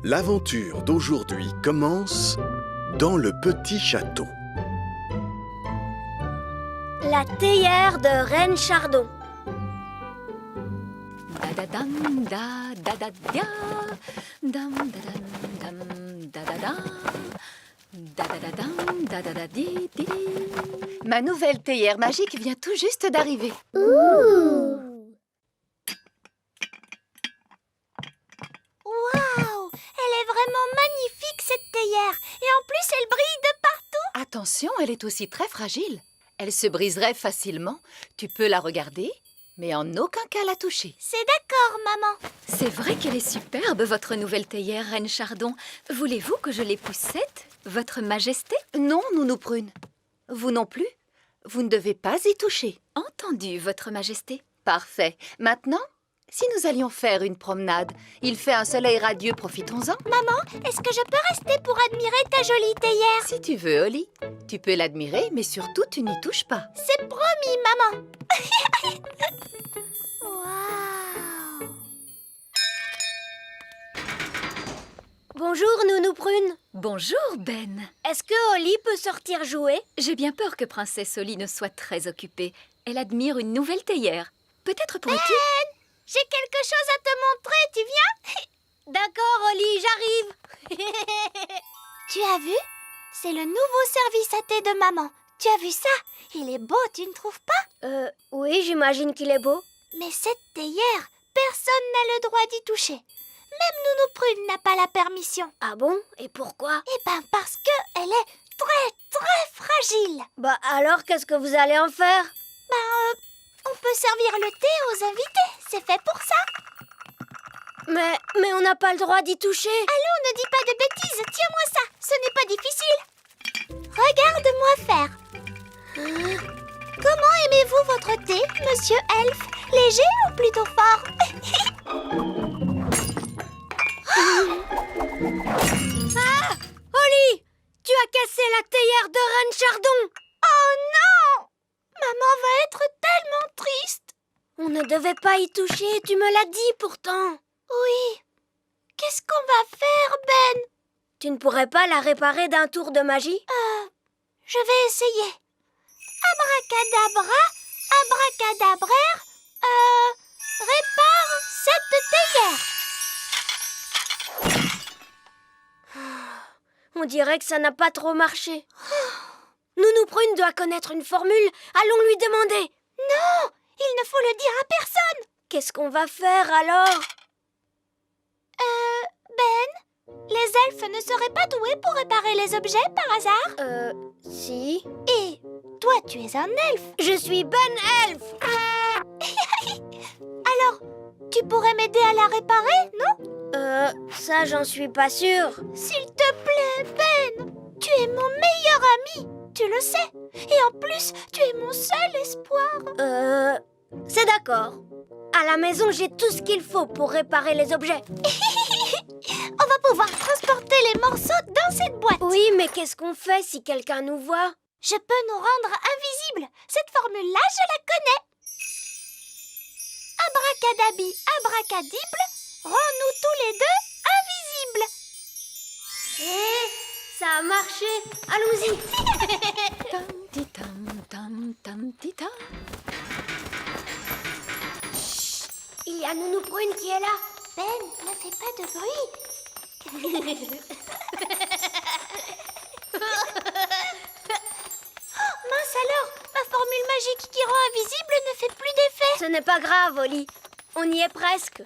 L'aventure d'aujourd'hui commence dans le petit château. La théière de Reine Chardon. Da-da-dam, da-da-da-dia, dam-da-dam, dam, da-da-da, da-da-da-dam, da-da-da-di-di-di. Ma nouvelle théière magique vient tout juste d'arriver. Waouh! Elle est vraiment magnifique, cette théière. Et en plus, elle brille de partout. Attention, elle est aussi très fragile. Elle se briserait facilement. Tu peux la regarder, mais en aucun cas la toucher. C'est d'accord, maman. C'est vrai qu'elle est superbe, votre nouvelle théière, Reine Chardon. Voulez-vous que je l'époussette, votre majesté? Non, Nounou Prune. Vous non plus? Vous ne devez pas y toucher. Entendu, votre majesté. Parfait. Maintenant, si nous allions faire une promenade, il fait un soleil radieux, profitons-en. Maman, est-ce que je peux rester pour admirer ta jolie théière? Si tu veux, Holly, tu peux l'admirer, mais surtout, tu n'y touches pas. C'est promis, maman. Waouh! Bonjour, Nounou Prune. Bonjour, Ben. Est-ce que Holly peut sortir jouer? J'ai bien peur que Princesse Holly ne soit très occupée. Elle admire une nouvelle théière. Peut-être pourrais-tu... J'ai quelque chose à te montrer, tu viens? D'accord, Holly, j'arrive. Tu as vu? C'est le nouveau service à thé de maman. Tu as vu ça? Il est beau, tu ne trouves pas? Oui, j'imagine qu'il est beau. Mais cette théière, personne n'a le droit d'y toucher. Même Nounou Prune n'a pas la permission. Ah bon? Et pourquoi? Eh ben parce que elle est très fragile. Bah alors, qu'est-ce que vous allez en faire? On peut servir le thé aux invités, c'est fait pour ça. Mais on n'a pas le droit d'y toucher. Allons, ne dis pas de bêtises, tiens-moi ça, ce n'est pas difficile. Regarde-moi faire. Comment aimez-vous votre thé, monsieur Elfe? Léger ou plutôt fort? Ah! Holly! Tu as cassé la théière de Reine Chardon! Oh non! Maman va être tellement triste. On ne devait pas y toucher, tu me l'as dit pourtant. Oui. Qu'est-ce qu'on va faire, Ben? Tu ne pourrais pas la réparer d'un tour de magie? Je vais essayer. Abracadabra, abracadabraire, répare cette théière. On dirait que ça n'a pas trop marché. Nounou Prune doit connaître une formule. Allons lui demander. Non, il ne faut le dire à personne. Qu'est-ce qu'on va faire alors? Ben, les elfes ne seraient pas doués pour réparer les objets par hasard? Si. Et toi, tu es un elfe. Je suis Ben Elfe. Alors, tu pourrais m'aider à la réparer, non? Ça, j'en suis pas sûre. S'il te plaît, Ben, tu es mon meilleur ami. Tu le sais. Et en plus, tu es mon seul espoir. C'est d'accord. À la maison, j'ai tout ce qu'il faut pour réparer les objets. On va pouvoir transporter les morceaux dans cette boîte. Oui, mais qu'est-ce qu'on fait si quelqu'un nous voit? Je peux nous rendre invisibles. Cette formule-là, je la connais. Abracadabi, abracadible, rends-nous tous les deux invisibles. Ça a marché. Allons-y. Tam-ti-tam, tam-tam-ti-tam. Il y a Nounou Prune qui est là. Ben, ne fais pas de bruit. Mince alors, ma formule magique qui rend invisible ne fait plus d'effet. Ce n'est pas grave, Holly. On y est presque.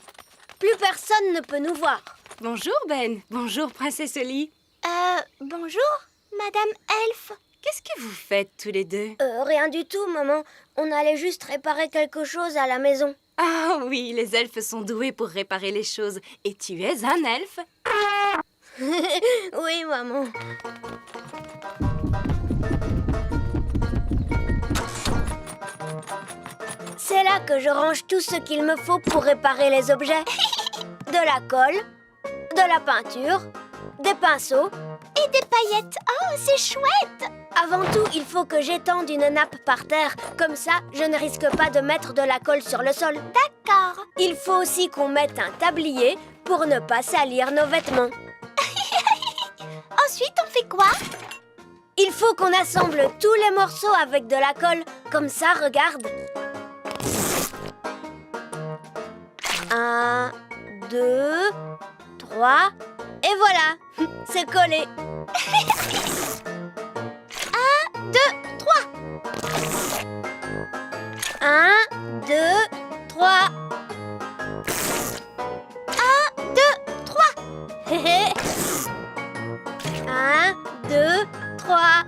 Plus personne ne peut nous voir. Bonjour Ben, bonjour Princesse Holly. Bonjour, Madame Elfe. Qu'est-ce que vous faites tous les deux? Rien du tout, maman. On allait juste réparer quelque chose à la maison. Ah oui, les elfes sont doués pour réparer les choses. Et tu es un elfe? Oui, maman. C'est là que je range tout ce qu'il me faut pour réparer les objets. De la colle, de la peinture, des pinceaux et des paillettes. Oh, c'est chouette! Avant tout, il faut que j'étende une nappe par terre. Comme ça, je ne risque pas de mettre de la colle sur le sol. D'accord. Il faut aussi qu'on mette un tablier pour ne pas salir nos vêtements. Ensuite, on fait quoi? Il faut qu'on assemble tous les morceaux avec de la colle. Comme ça, regarde. 1, 2, 3, et voilà, c'est collé. 1, 2, 3. 1, 2, 3. 1, 2, 3.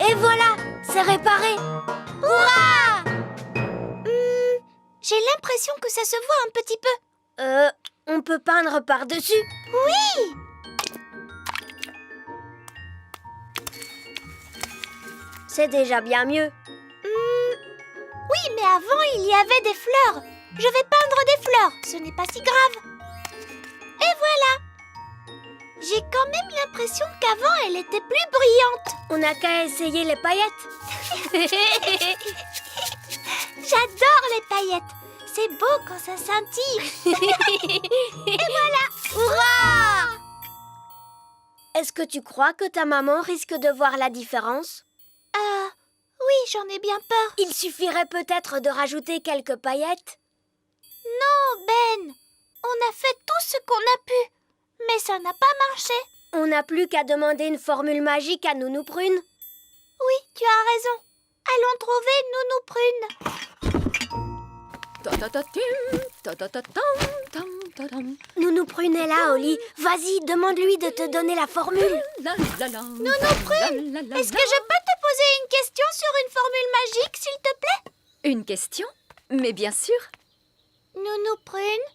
Et voilà, c'est réparé. Hurrah! J'ai l'impression que ça se voit un petit peu. On peut peindre par-dessus. Oui! C'est déjà bien mieux. Oui, mais avant, il y avait des fleurs. Je vais peindre des fleurs, ce n'est pas si grave. Et voilà! J'ai quand même l'impression qu'avant, elle était plus brillante. On n'a qu'à essayer les paillettes. J'adore les paillettes. C'est beau quand ça scintille. Et voilà! Hurrah! Est-ce que tu crois que ta maman risque de voir la différence? Oui, j'en ai bien peur. Il suffirait peut-être de rajouter quelques paillettes. Non, Ben. On a fait tout ce qu'on a pu. Mais ça n'a pas marché. On n'a plus qu'à demander une formule magique à Nounou Prune. Oui, tu as raison. Allons trouver Nounou Prune. Nounou Prune est là, Oli. Vas-y, demande-lui de te donner la formule. Nounou Prune, est-ce que je peux te poser une question sur une formule magique, s'il te plaît? Une question? Mais bien sûr. Nounou Prune?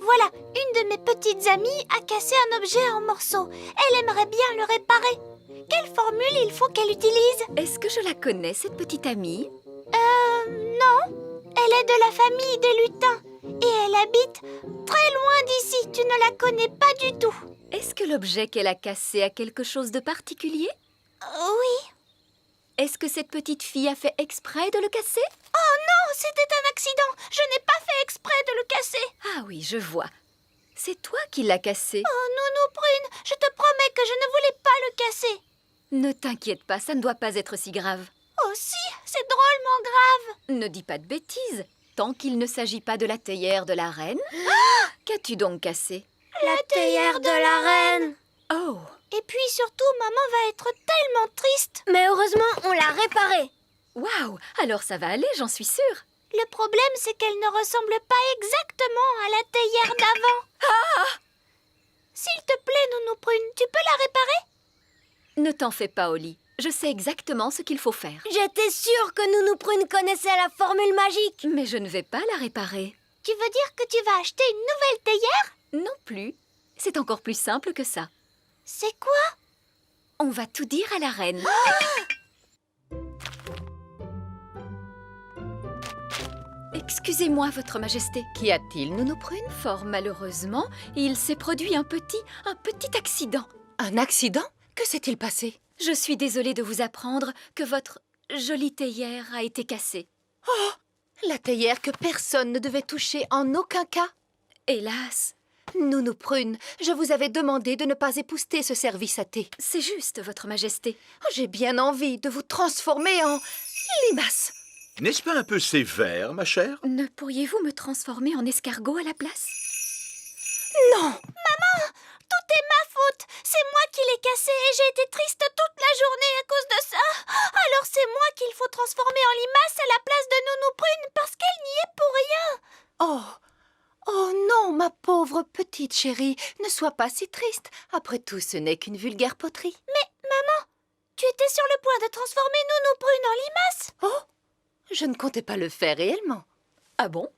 Voilà, une de mes petites amies a cassé un objet en morceaux. Elle aimerait bien le réparer. Quelle formule il faut qu'elle utilise? Est-ce que je la connais, cette petite amie? Non. Elle est de la famille des lutins. Et elle habite très loin d'ici. Tu ne la connais pas du tout. Est-ce que l'objet qu'elle a cassé a quelque chose de particulier? Oui. Est-ce que cette petite fille a fait exprès de le casser? Oh non, c'était un accident. Je n'ai pas fait exprès de le casser. Ah oui, je vois. C'est toi qui l'as cassé. Oh, Nounou Prune, je te promets que je ne voulais pas le casser. Ne t'inquiète pas, ça ne doit pas être si grave. Oh si, c'est drôlement grave. Ne dis pas de bêtises. Tant qu'il ne s'agit pas de la théière de la reine. Qu'as-tu donc cassé? La théière de la reine. Oh, Et puis surtout, maman va être tellement triste. Mais heureusement, on l'a réparée. waouh! Alors ça va aller, j'en suis sûre. Le problème, c'est qu'elle ne ressemble pas exactement à la théière d'avant. S'il te plaît, Nounou Prune, tu peux la réparer? Ne t'en fais pas, Oli. Je sais exactement ce qu'il faut faire. J'étais sûre que Nounou Prune connaissait la formule magique. Mais je ne vais pas la réparer. Tu veux dire que tu vas acheter une nouvelle théière? Non plus. C'est encore plus simple que ça. C'est quoi? On va tout dire à la reine. Excusez-moi, Votre Majesté. Qu'y a-t-il, Nounou Prune? Fort malheureusement, il s'est produit un petit accident. Un accident? Que s'est-il passé? Je suis désolée de vous apprendre que votre jolie théière a été cassée. La théière que personne ne devait toucher en aucun cas. Hélas, Nounou Prune, je vous avais demandé de ne pas épousseter ce service à thé. c'est juste, Votre Majesté. J'ai bien envie de vous transformer en limace. N'est-ce pas un peu sévère, ma chère? Ne pourriez-vous me transformer en escargot à la place? Non! Tout est ma faute. C'est moi qui l'ai cassé et j'ai été triste toute la journée à cause de ça. Alors c'est moi qu'il faut transformer en limace à la place de Nounou Prune parce qu'elle n'y est pour rien. Oh non, ma pauvre petite chérie, ne sois pas si triste. Après tout, ce n'est qu'une vulgaire poterie. Tu étais sur le point de transformer Nounou Prune en limace. Je ne comptais pas le faire réellement. Ah bon?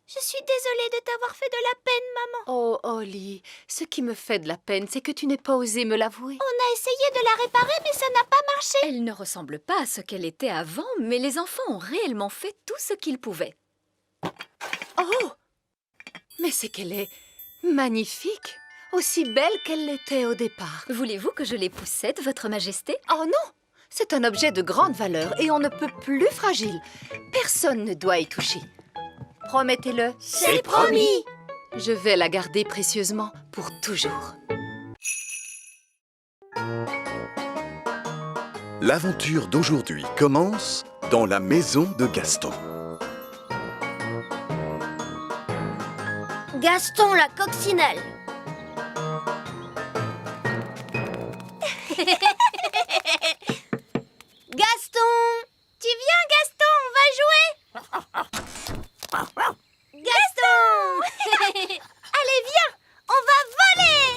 Je suis désolée de t'avoir fait de la peine, maman. Oh, Oli, ce qui me fait de la peine, c'est que tu n'aies pas osé me l'avouer. On a essayé de la réparer, mais ça n'a pas marché. Elle ne ressemble pas à ce qu'elle était avant, mais les enfants ont réellement fait tout ce qu'ils pouvaient. Oh! Mais c'est qu'elle est magnifique, aussi belle qu'elle l'était au départ. Voulez-vous que je les poussette, Votre Majesté? Oh non! C'est un objet de grande valeur et on ne peut plus fragile. Personne ne doit y toucher. Promettez-le. C'est promis. Je vais la garder précieusement pour toujours. L'aventure d'aujourd'hui commence dans la maison de Gaston. Gaston la coccinelle. Gaston! Tu viens, Gaston, on va jouer. Gaston! Allez, viens, on va voler.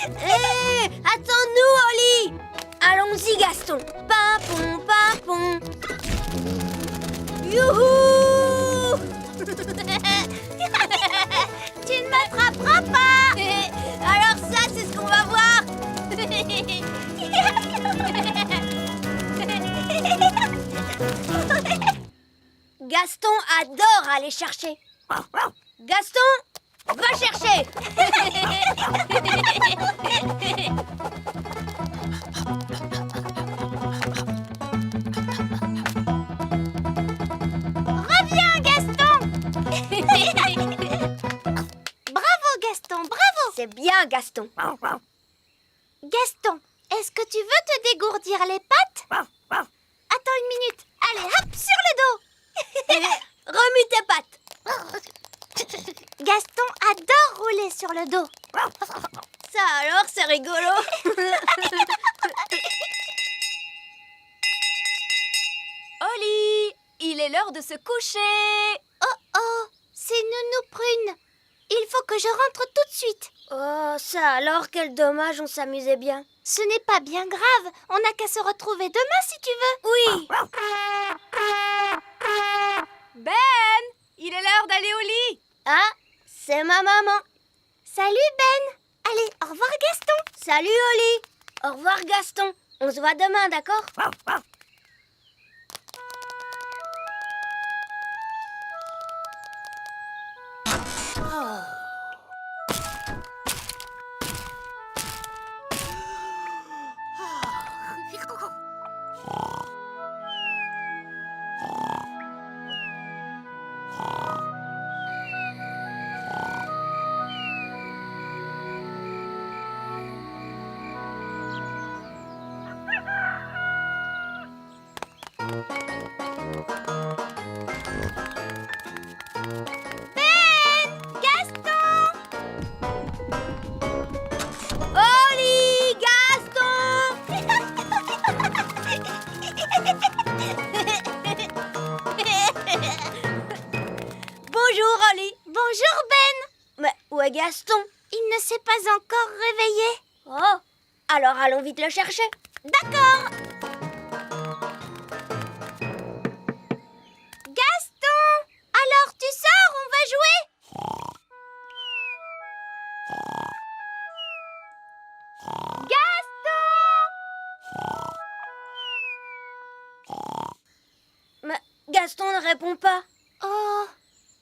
Hé! Attends-nous, Oli! Allons-y, Gaston. Pimpon, pimpon. Youhou! Tu ne m'attraperas pas. Alors ça, c'est ce qu'on va voir. Gaston adore aller chercher. Gaston, va chercher. Reviens, Gaston. Bravo, Gaston, bravo. C'est bien, Gaston. Gaston, est-ce que tu veux te dégourdir les pattes? Attends une minute. Allez, hop, sur le dos. Remue tes pattes. Gaston adore rouler sur le dos. Ça alors, c'est rigolo. Oli, il est l'heure de se coucher. Oh, c'est Nounou Prune. Il faut que je rentre tout de suite. Oh, ça alors, quel dommage, on s'amusait bien. Ce n'est pas bien grave. On n'a qu'à se retrouver demain si tu veux. Oui. Ben, il est l'heure d'aller au lit. Ah, c'est ma maman. Salut Ben. Allez, au revoir Gaston. Salut, Oli. Au revoir, Gaston. On se voit demain, d'accord? Gaston. Oli, Gaston. Bonjour, Oli. Bonjour Ben. Mais où est Gaston? Il ne s'est pas encore réveillé. Oh, alors allons vite le chercher. D'accord. Gaston, alors tu sors, on va jouer. Mais Gaston ne répond pas. Oh,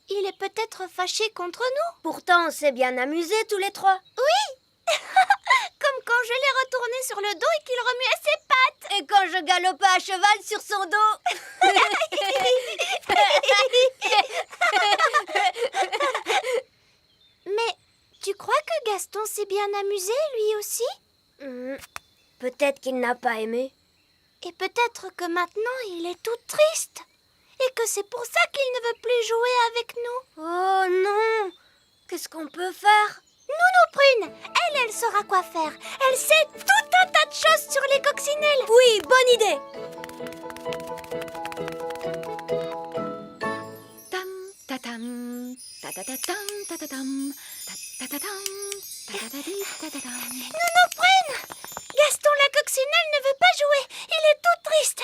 il est peut-être fâché contre nous. Pourtant, on s'est bien amusés tous les trois. Comme quand je l'ai retourné sur le dos et qu'il remuait ses pattes. Et quand je galopais à cheval sur son dos. Mais tu crois que Gaston s'est bien amusé, lui aussi? Peut-être qu'il n'a pas aimé. Et peut-être que maintenant il est tout triste. Et que c'est pour ça qu'il ne veut plus jouer avec nous. Oh non! Qu'est-ce qu'on peut faire? Nounou Prune, elle saura quoi faire. Elle sait tout un tas de choses sur les coccinelles. Oui, bonne idée! Tam tatam, tatatatam, tatatam, tatatatam, tatatadi, tatatam. Nounou Prune, Gaston la coccinelle ne veut pas jouer. Il est tout triste.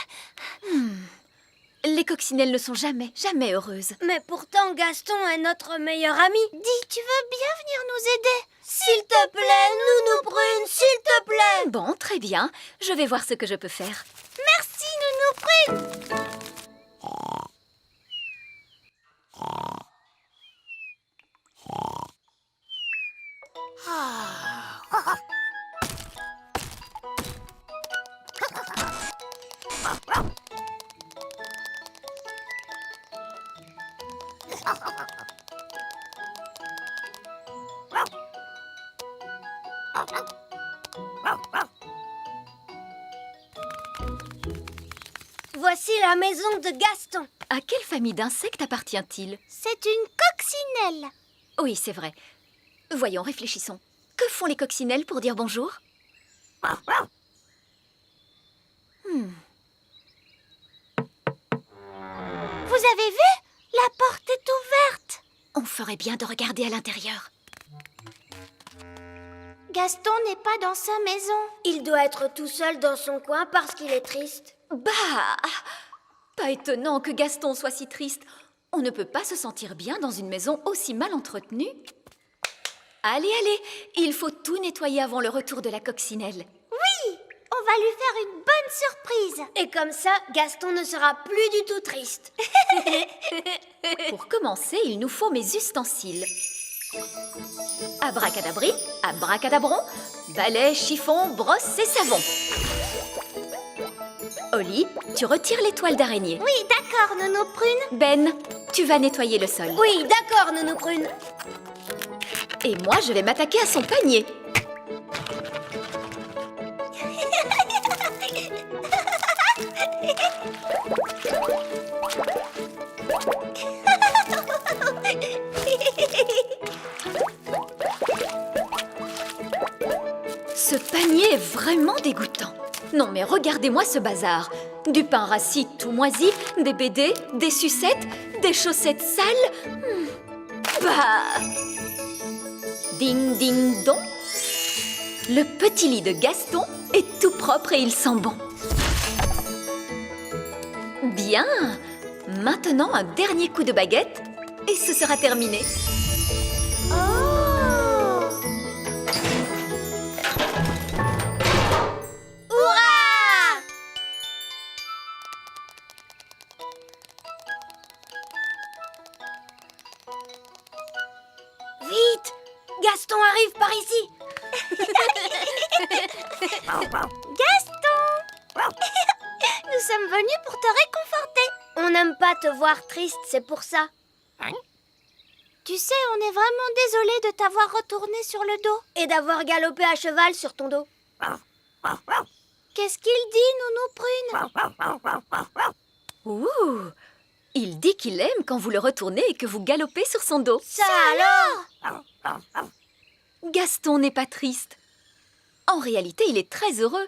Les coccinelles ne sont jamais heureuses. Mais pourtant, Gaston est notre meilleur ami. Dis, tu veux bien venir nous aider? S'il te plaît, Nounou Prune, s'il te plaît! Bon, très bien. Je vais voir ce que je peux faire. Merci, Nounou Prune. voici la maison de Gaston. À quelle famille d'insectes appartient-il? C'est une coccinelle. Oui, c'est vrai. Voyons, réfléchissons. Que font les coccinelles pour dire bonjour? Vous avez vu? La porte est ouverte. On ferait bien de regarder à l'intérieur. Gaston n'est pas dans sa maison. Il doit être tout seul dans son coin parce qu'il est triste. Bah! Pas étonnant que Gaston soit si triste. On ne peut pas se sentir bien dans une maison aussi mal entretenue. Allez, allez, il faut tout nettoyer avant le retour de la coccinelle. Oui, on va lui faire une bonne surprise. Et comme ça, Gaston ne sera plus du tout triste. Pour commencer, il nous faut mes ustensiles. Abracadabri, abracadabron, balai, chiffon, brosse et savon. Oli, tu retires les toiles d'araignée. Oui, d'accord, Nounou Prune. Ben, tu vas nettoyer le sol. Oui, d'accord, Nounou Prune. Et moi, je vais m'attaquer à son panier. Ce panier est vraiment dégoûtant. Non mais regardez-moi ce bazar. Du pain rassis tout moisi, des BD, des sucettes, des chaussettes sales. Bah! Ding ding dong. Le petit lit de Gaston est tout propre et il sent bon. Bien. Maintenant un dernier coup de baguette et ce sera terminé. Vite! Gaston arrive par ici. Gaston. Nous sommes venus pour te réconforter. On n'aime pas te voir triste, c'est pour ça. Tu sais, on est vraiment désolé de t'avoir retourné sur le dos. Et d'avoir galopé à cheval sur ton dos. Qu'est-ce qu'il dit, Nounou Prune? Ouh! Il dit qu'il aime quand vous le retournez et que vous galopez sur son dos. Ça alors? Gaston n'est pas triste. En réalité, il est très heureux.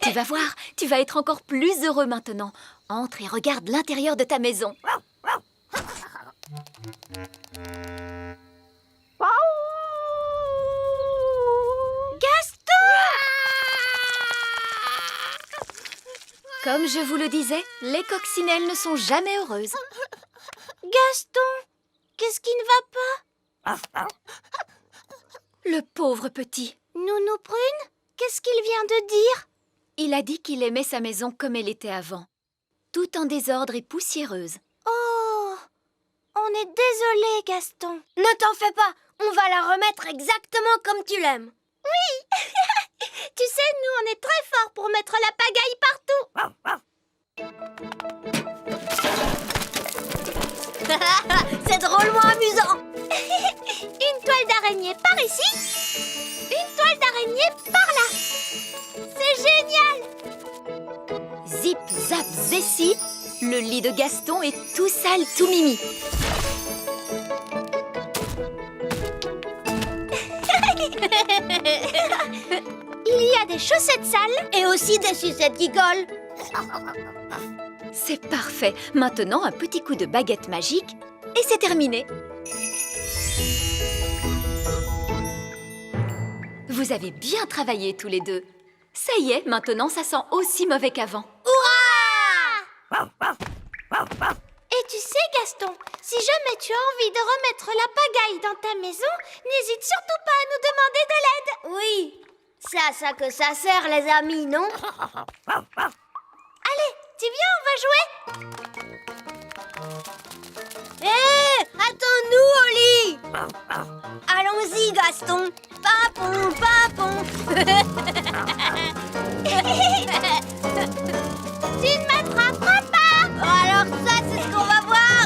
Tu vas voir, tu vas être encore plus heureux maintenant. Entre et regarde l'intérieur de ta maison. Comme je vous le disais, les coccinelles ne sont jamais heureuses. Gaston, qu'est-ce qui ne va pas? Le pauvre petit. Nounou Prune, qu'est-ce qu'il vient de dire? Il a dit qu'il aimait sa maison comme elle était avant. Tout en désordre et poussiéreuse. Oh, on est désolé, Gaston. Ne t'en fais pas, on va la remettre exactement comme tu l'aimes. Tu sais, nous, on est très forts pour mettre la pagaille partout. C'est drôlement amusant. Une toile d'araignée par ici, une toile d'araignée par là. C'est génial. Zip, zap, zessi, le lit de Gaston est tout sale, tout mimi. Il y a des chaussettes sales. Et aussi des sucettes qui collent. C'est parfait. Maintenant, un petit coup de baguette magique et c'est terminé. Vous avez bien travaillé tous les deux. Ça y est, maintenant ça sent aussi mauvais qu'avant. Et tu sais, Gaston, si jamais tu as envie de remettre la pagaille dans ta maison, n'hésite surtout pas à nous demander de l'aide. Oui, c'est à ça que ça sert, les amis, non? Allez, tu viens, on va jouer. Hé, attends-nous, Oli. Allons-y, Gaston. Papon, papon. Tu ne m'attraperas pas. Alors ça, c'est ce qu'on va voir.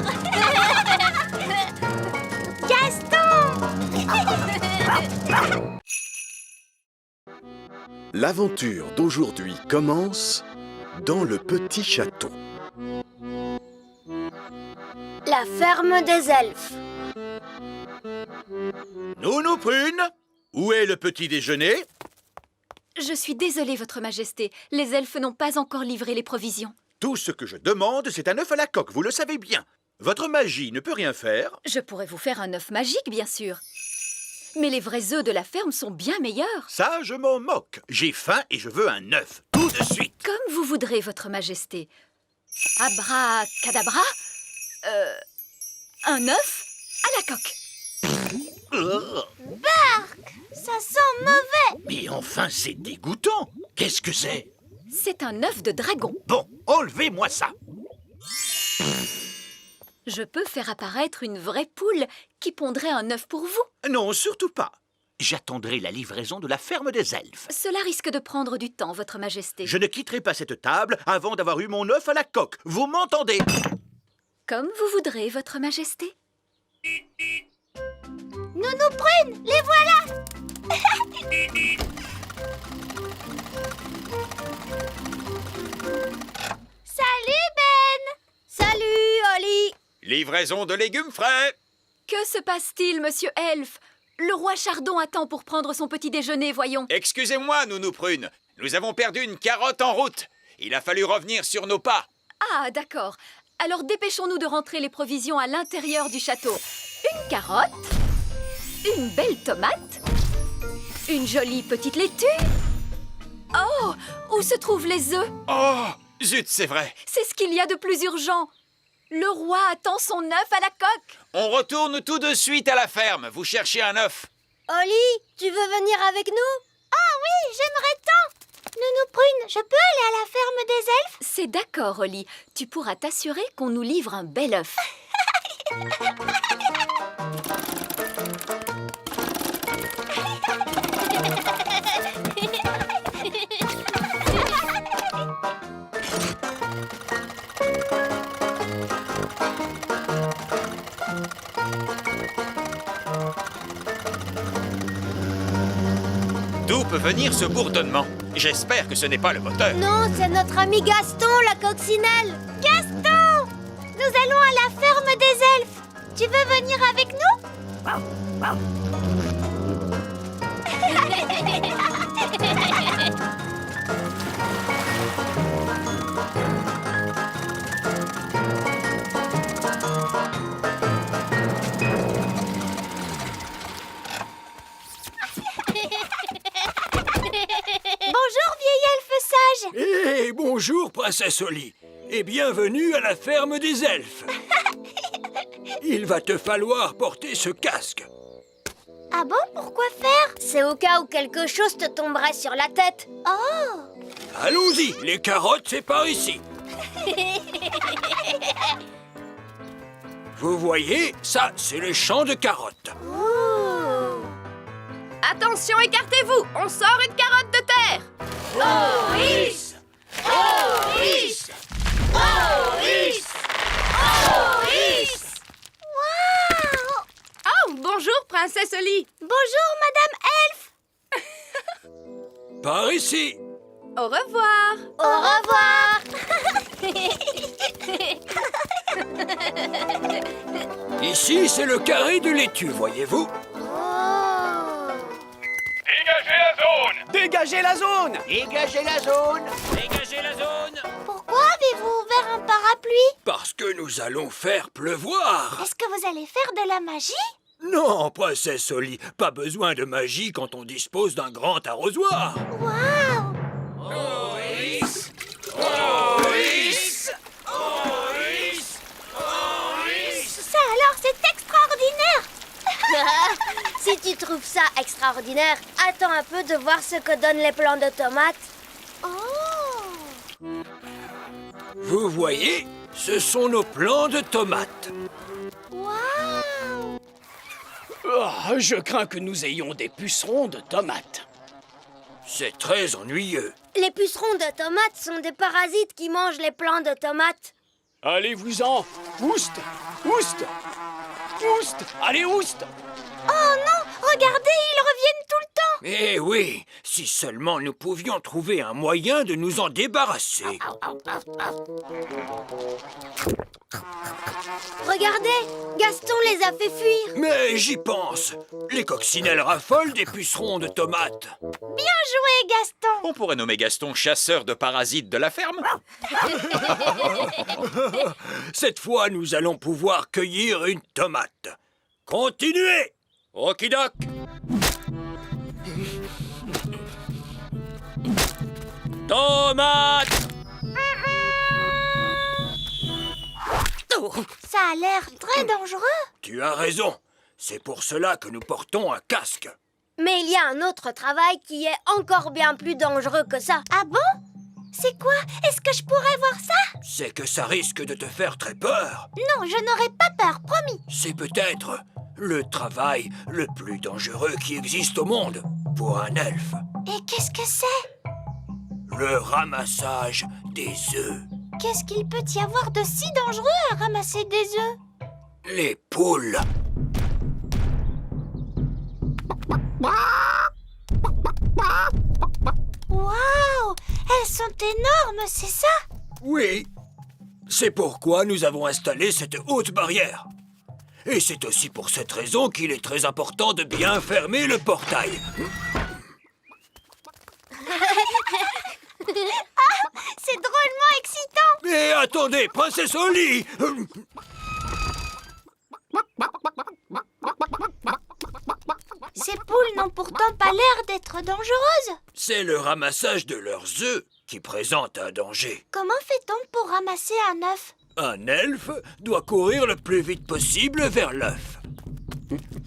L'aventure d'aujourd'hui commence dans le petit château. La ferme des elfes. Nounou Prune, où est le petit déjeuner? Je suis désolée, Votre Majesté. Les elfes n'ont pas encore livré les provisions. Tout ce que je demande, c'est un œuf à la coque, vous le savez bien. Votre magie ne peut rien faire. Je pourrais vous faire un œuf magique, bien sûr. Mais les vrais œufs de la ferme sont bien meilleurs. Ça, je m'en moque. J'ai faim et je veux un œuf, tout de suite. Comme vous voudrez, Votre Majesté. Abracadabra. Un œuf à la coque. Ça sent mauvais. Mais enfin, c'est dégoûtant. Qu'est-ce que c'est? C'est un œuf de dragon. Bon, enlevez-moi ça. Je peux faire apparaître une vraie poule qui pondrait un œuf pour vous. Non, surtout pas. J'attendrai la livraison de la ferme des elfes. Cela risque de prendre du temps, Votre Majesté. Je ne quitterai pas cette table avant d'avoir eu mon œuf à la coque. Vous m'entendez? Comme vous voudrez, Votre Majesté. Nounou Prune, les voilà. Salut Ben. Salut, Oli. Livraison de légumes frais. Que se passe-t-il, Monsieur Elfe? Le roi Chardon attend pour prendre son petit déjeuner, voyons. Excusez-moi, Nounou Prune. Nous avons perdu une carotte en route. Il a fallu revenir sur nos pas. Ah, d'accord. Alors dépêchons-nous de rentrer les provisions à l'intérieur du château. Une carotte, une belle tomate, une jolie petite laitue. Oh, où se trouvent les œufs? Oh, zut, c'est vrai. C'est ce qu'il y a de plus urgent. Le roi attend son œuf à la coque. On retourne tout de suite à la ferme. Vous cherchez un œuf. Oli, tu veux venir avec nous? Ah oui, j'aimerais tant. Nounou Prune, je peux aller à la ferme des elfes? C'est d'accord, Oli. Tu pourras t'assurer qu'on nous livre un bel œuf. D'où peut venir ce bourdonnement? J'espère que ce n'est pas le moteur. Non, c'est notre ami Gaston, la coccinelle. Gaston! Nous allons à la ferme des elfes. Tu veux venir avec nous? Bonjour, vieil elfe sage. Eh, bonjour, princesse Oli, et bienvenue à la ferme des elfes. Il va te falloir porter ce casque. Ah bon, pourquoi faire? C'est au cas où quelque chose te tomberait sur la tête. Oh! Allons-y, les carottes, c'est par ici. Vous voyez, ça, c'est les champs de carottes. Attention, écartez-vous. On sort une carotte de terre. Maurice! Maurice! Maurice! Maurice! Oh, bonjour, princesse Oli. Bonjour, Madame Elfe. Par ici. Au revoir. Au revoir. Ici, c'est le carré de laitue, voyez-vous? Dégagez la zone! Dégagez la zone! Dégagez la zone. Pourquoi avez-vous ouvert un parapluie? Parce que nous allons faire pleuvoir. Est-ce que vous allez faire de la magie? Non, princesse Oli, pas besoin de magie quand on dispose d'un grand arrosoir. Waouh! Maurice! Maurice! Maurice! Maurice! Ça alors, c'est extraordinaire! Si tu trouves ça extraordinaire, attends un peu de voir ce que donnent les plants de tomates. Oh! Vous voyez, ce sont nos plants de tomates. Waouh! Je crains que nous ayons des pucerons de tomates. C'est très ennuyeux. Les pucerons de tomates sont des parasites qui mangent les plants de tomates. Allez-vous-en. Oust! Oust! Oust! Allez, oust! Oh non! Regardez, ils reviennent tout le temps! Eh oui, si seulement nous pouvions trouver un moyen de nous en débarrasser. Regardez, Gaston les a fait fuir. Mais j'y pense. Les coccinelles raffolent des pucerons de tomates. Bien joué, Gaston. On pourrait nommer Gaston chasseur de parasites de la ferme. Cette fois, nous allons pouvoir cueillir une tomate. Continuez! Okidok! Tomate! Ça a l'air très dangereux. Tu as raison. C'est pour cela que nous portons un casque. Mais il y a un autre travail qui est encore bien plus dangereux que ça. Ah bon? C'est quoi? Est-ce que je pourrais voir ça? C'est que ça risque de te faire très peur. Non, je n'aurai pas peur, promis. C'est peut-être le travail le plus dangereux qui existe au monde pour un elfe. Et qu'est-ce que c'est? Le ramassage des œufs. Qu'est-ce qu'il peut y avoir de si dangereux à ramasser des œufs? Les poules. Waouh! Elles sont énormes, c'est ça? Oui. C'est pourquoi nous avons installé cette haute barrière. Et c'est aussi pour cette raison qu'il est très important de bien fermer le portail. C'est drôlement excitant! Mais attendez, princesse Oli! Ces poules n'ont pourtant pas l'air d'être dangereuses. C'est le ramassage de leurs œufs qui présente un danger. Comment fait-on pour ramasser un œuf? Un elfe doit courir le plus vite possible vers l'œuf.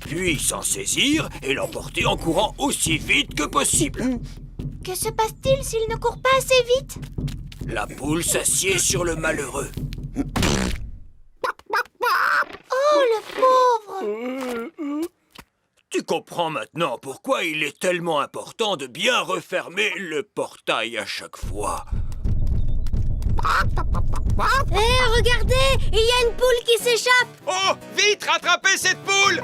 Puis s'en saisir et l'emporter en courant aussi vite que possible. Que se passe-t-il s'il ne court pas assez vite? La poule s'assied sur le malheureux. Oh, le pauvre! Tu comprends maintenant pourquoi il est tellement important de bien refermer le portail à chaque fois. Hé, regardez, il y a une poule qui s'échappe. Oh, vite, rattrapez cette poule!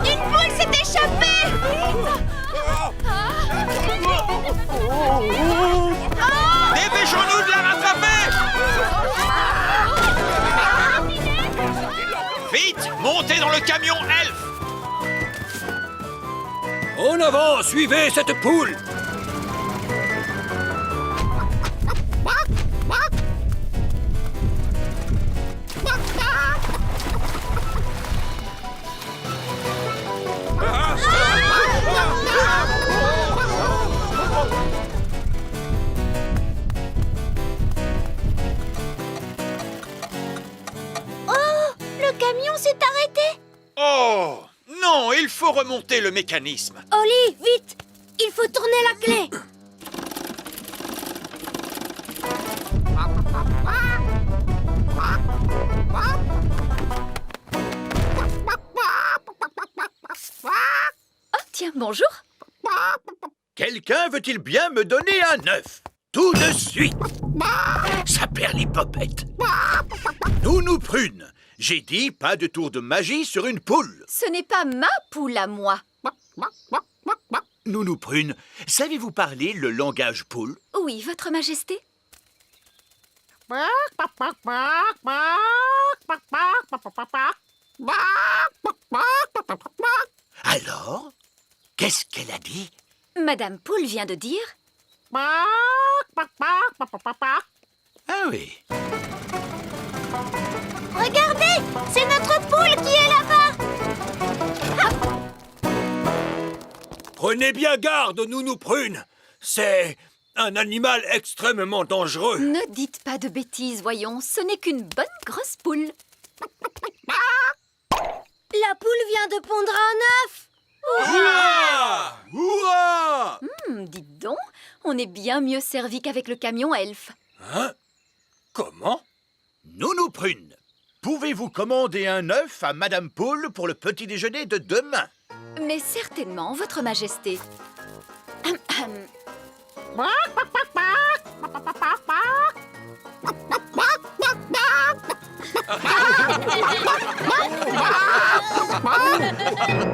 Une poule s'est échappée! Dépêchons-nous de la rattraper! Vite, montez dans le camion elfe! En avant, suivez cette poule! Oh, le camion s'est arrêté! Oh, non, il faut remonter le mécanisme. Oli, vite, il faut tourner la clé. Oh, tiens, bonjour. Quelqu'un veut-il bien me donner un œuf? Tout de suite! Ça perd les popettes. Nounou Prune, j'ai dit pas de tour de magie sur une poule. Ce n'est pas ma poule à moi. Nounou Prune, savez-vous parler le langage poule? Oui, votre majesté. Alors, qu'est-ce qu'elle a dit? Madame Poule vient de dire... Ah oui. Regardez, c'est notre poule qui est là-bas! Prenez bien garde, Nounou Prune. C'est un animal extrêmement dangereux. Ne dites pas de bêtises, voyons. Ce n'est qu'une bonne grosse poule. La poule vient de pondre un œuf. Ouah! Ouah! Dites donc, on est bien mieux servi qu'avec le camion elfe. Hein? Comment? Nounou Prune, pouvez-vous commander un œuf à Madame Poule pour le petit déjeuner de demain? Mais certainement, votre majesté. Maman